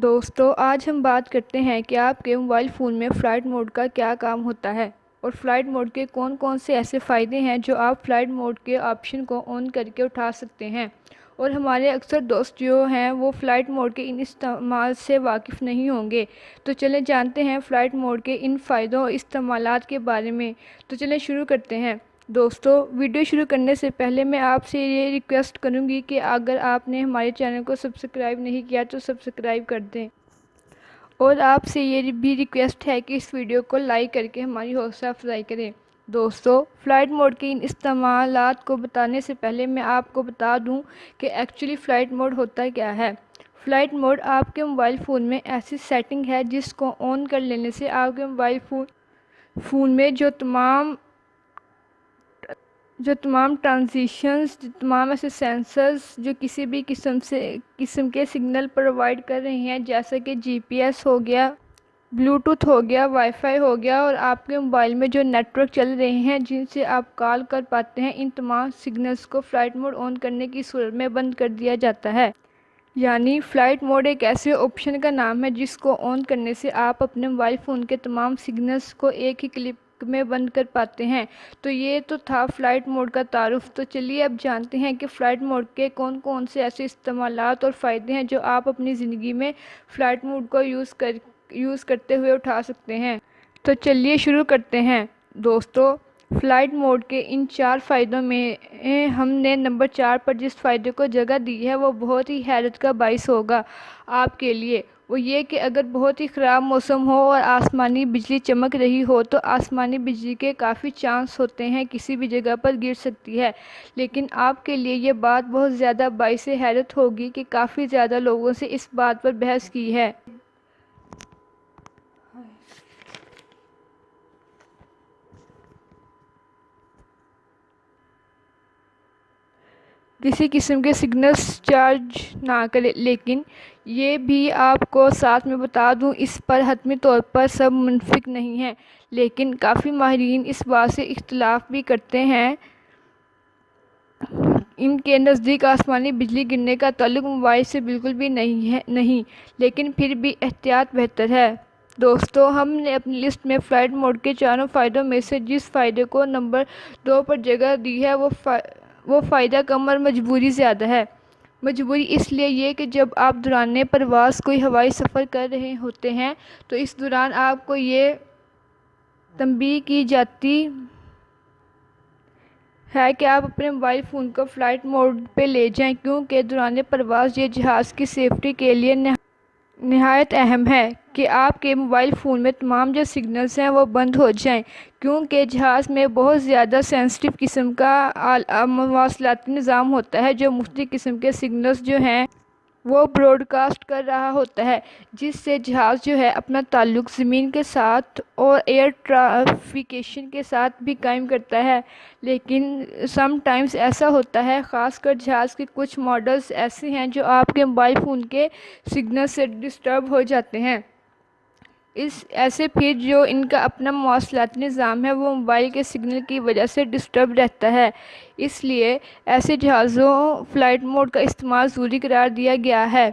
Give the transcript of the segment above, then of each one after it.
دوستو آج ہم بات کرتے ہیں کہ آپ کے موبائل فون میں فلائٹ موڈ کا کیا کام ہوتا ہے اور فلائٹ موڈ کے کون کون سے ایسے فائدے ہیں جو آپ فلائٹ موڈ کے آپشن کو آن کر کے اٹھا سکتے ہیں، اور ہمارے اکثر دوست جو ہیں وہ فلائٹ موڈ کے ان استعمال سے واقف نہیں ہوں گے۔ تو چلیں جانتے ہیں فلائٹ موڈ کے ان فائدوں اور استعمالات کے بارے میں۔ تو چلیں شروع کرتے ہیں۔ دوستو ویڈیو شروع کرنے سے پہلے میں آپ سے یہ ریکویسٹ کروں گی کہ اگر آپ نے ہمارے چینل کو سبسکرائب نہیں کیا تو سبسکرائب کر دیں، اور آپ سے یہ بھی ریکویسٹ ہے کہ اس ویڈیو کو لائک کر کے ہماری حوصلہ افزائی کریں۔ دوستو فلائٹ موڈ کے ان استعمالات کو بتانے سے پہلے میں آپ کو بتا دوں کہ ایکچولی فلائٹ موڈ ہوتا کیا ہے۔ فلائٹ موڈ آپ کے موبائل فون میں ایسی سیٹنگ ہے جس کو آن کر لینے سے آپ کے موبائل فون میں جو تمام ٹرانزیشنز، تمام ایسے سینسرز جو کسی بھی قسم کے سگنل پرووائڈ کر رہے ہیں، جیسا کہ جی پی ایس ہو گیا، بلوٹوتھ ہو گیا، وائی فائی ہو گیا، اور آپ کے موبائل میں جو نیٹ ورک چل رہے ہیں جن سے آپ کال کر پاتے ہیں، ان تمام سگنلز کو فلائٹ موڈ آن کرنے کی صورت میں بند کر دیا جاتا ہے۔ یعنی فلائٹ موڈ ایک ایسے آپشن کا نام ہے جس کو آن کرنے سے آپ اپنے موبائل فون کے تمام سگنلز کو ایک ہی کلک میں بند کر پاتے ہیں۔ تو یہ تو تھا فلائٹ موڈ کا تعارف۔ تو چلیے اب جانتے ہیں کہ فلائٹ موڈ کے کون کون سے ایسے استعمالات اور فائدے ہیں جو آپ اپنی زندگی میں فلائٹ موڈ کو یوز کرتے ہوئے اٹھا سکتے ہیں۔ تو چلیے شروع کرتے ہیں۔ دوستو فلائٹ موڈ کے ان 4 فائدوں میں ہم نے نمبر 4 پر جس فائدے کو جگہ دی ہے وہ بہت ہی حیرت کا باعث ہوگا آپ کے لیے۔ وہ یہ کہ اگر بہت ہی خراب موسم ہو اور آسمانی بجلی چمک رہی ہو تو آسمانی بجلی کے کافی چانس ہوتے ہیں کسی بھی جگہ پر گر سکتی ہے، لیکن آپ کے لیے یہ بات بہت زیادہ باعث حیرت ہوگی کہ کافی زیادہ لوگوں سے اس بات پر بحث کی ہے۔ کسی قسم کے سگنلز چارج نہ کرے، لیکن یہ بھی آپ کو ساتھ میں بتا دوں اس پر حتمی طور پر سب منافق نہیں ہیں، لیکن کافی ماہرین اس بات سے اختلاف بھی کرتے ہیں۔ ان کے نزدیک آسمانی بجلی گرنے کا تعلق موبائل سے بالکل بھی نہیں، لیکن پھر بھی احتیاط بہتر ہے۔ دوستو ہم نے اپنی لسٹ میں فلائٹ موڈ کے 4 فائدوں میں سے جس فائدے کو نمبر 2 پر جگہ دی ہے وہ فائدہ کم اور مجبوری زیادہ ہے۔ مجبوری اس لیے یہ کہ جب آپ دوران پرواز کوئی ہوائی سفر کر رہے ہوتے ہیں تو اس دوران آپ کو یہ تنبیہ کی جاتی ہے کہ آپ اپنے موبائل فون کو فلائٹ موڈ پہ لے جائیں، کیونکہ دوران پرواز یہ جہاز کی سیفٹی کے لیے نہایت اہم ہے کہ آپ کے موبائل فون میں تمام جو سگنلز ہیں وہ بند ہو جائیں، کیونکہ جہاز میں بہت زیادہ سینسٹیو قسم کا مواصلاتی نظام ہوتا ہے جو مختلف قسم کے سگنلز جو ہیں وہ براڈ کاسٹ کر رہا ہوتا ہے، جس سے جہاز جو ہے اپنا تعلق زمین کے ساتھ اور ایئر ٹریفکیشن کے ساتھ بھی قائم کرتا ہے۔ لیکن سم ٹائمز ایسا ہوتا ہے، خاص کر جہاز کے کچھ ماڈلز ایسے ہیں جو آپ کے موبائل فون کے سگنل سے ڈسٹرب ہو جاتے ہیں۔ ایسے پھر جو ان کا اپنا مواصلاتی نظام ہے وہ موبائل کے سگنل کی وجہ سے ڈسٹرب رہتا ہے، اس لیے ایسے جہازوں فلائٹ موڈ کا استعمال ضروری قرار دیا گیا ہے۔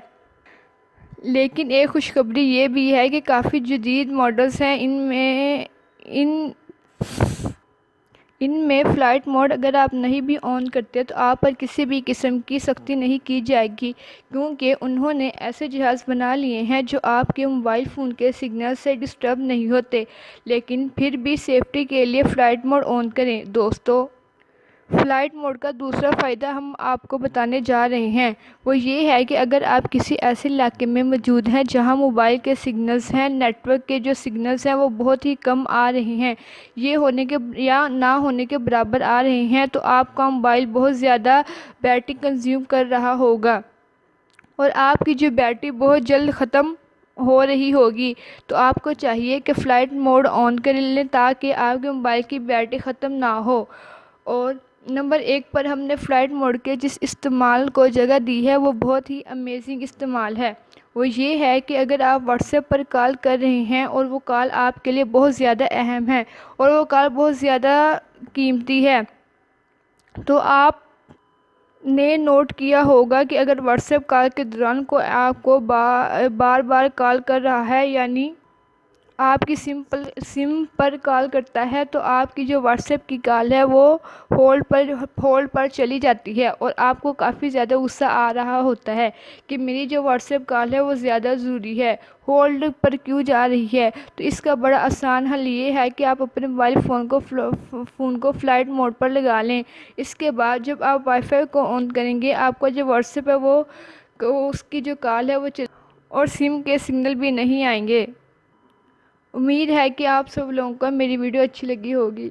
لیکن ایک خوشخبری یہ بھی ہے کہ کافی جدید ماڈلز ہیں، ان میں فلائٹ موڈ اگر آپ نہیں بھی آن کرتے تو آپ پر کسی بھی قسم کی سختی نہیں کی جائے گی، کیونکہ انہوں نے ایسے جہاز بنا لیے ہیں جو آپ کے موبائل فون کے سگنل سے ڈسٹرب نہیں ہوتے، لیکن پھر بھی سیفٹی کے لیے فلائٹ موڈ آن کریں۔ دوستو فلائٹ موڈ کا دوسرا فائدہ ہم آپ کو بتانے جا رہے ہیں، وہ یہ ہے کہ اگر آپ کسی ایسے علاقے میں موجود ہیں جہاں موبائل کے سگنلز ہیں، نیٹ ورک کے جو سگنلز ہیں وہ بہت ہی کم آ رہے ہیں، یہ ہونے کے یا نہ ہونے کے برابر آ رہے ہیں، تو آپ کا موبائل بہت زیادہ بیٹری کنزیوم کر رہا ہوگا اور آپ کی جو بیٹری بہت جلد ختم ہو رہی ہوگی، تو آپ کو چاہیے کہ فلائٹ موڈ آن کر لیں تاکہ آپ کے موبائل کی بیٹری ختم نہ ہو۔ اور نمبر 1 پر ہم نے فلائٹ موڈ کے جس استعمال کو جگہ دی ہے وہ بہت ہی امیزنگ استعمال ہے، وہ یہ ہے کہ اگر آپ واٹس ایپ پر کال کر رہے ہیں اور وہ کال آپ کے لیے بہت زیادہ اہم ہے اور وہ کال بہت زیادہ قیمتی ہے، تو آپ نے نوٹ کیا ہوگا کہ اگر واٹس ایپ کال کے دوران کوئی آپ کو بار بار کال کر رہا ہے، یعنی آپ کی سم پر کال کرتا ہے، تو آپ کی جو واٹس ایپ کی کال ہے وہ ہولڈ پر چلی جاتی ہے اور آپ کو کافی زیادہ غصہ آ رہا ہوتا ہے کہ میری جو واٹس ایپ کال ہے وہ زیادہ ضروری ہے، ہولڈ پر کیوں جا رہی ہے۔ تو اس کا بڑا آسان حل یہ ہے کہ آپ اپنے موبائل فون کو فلائٹ موڈ پر لگا لیں۔ اس کے بعد جب آپ وائی فائی کو آن کریں گے، آپ کا جو واٹس ایپ ہے وہ اس کی جو کال ہے وہ اور سم کے سگنل بھی نہیں آئیں گے۔ امید ہے کہ آپ سب لوگوں کو میری ویڈیو اچھی لگی ہوگی۔